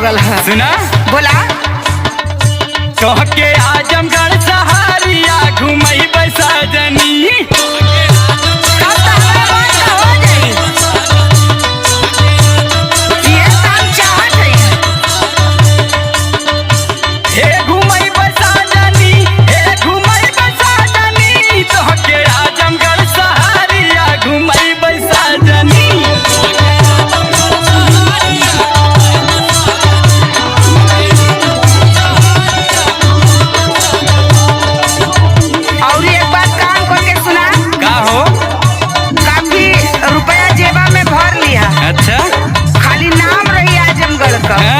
गल है। सुना बोला तोहके आजमगढ़ सहारिया घुमई सजनी। अच्छा खाली नाम रही आजमगढ़ का।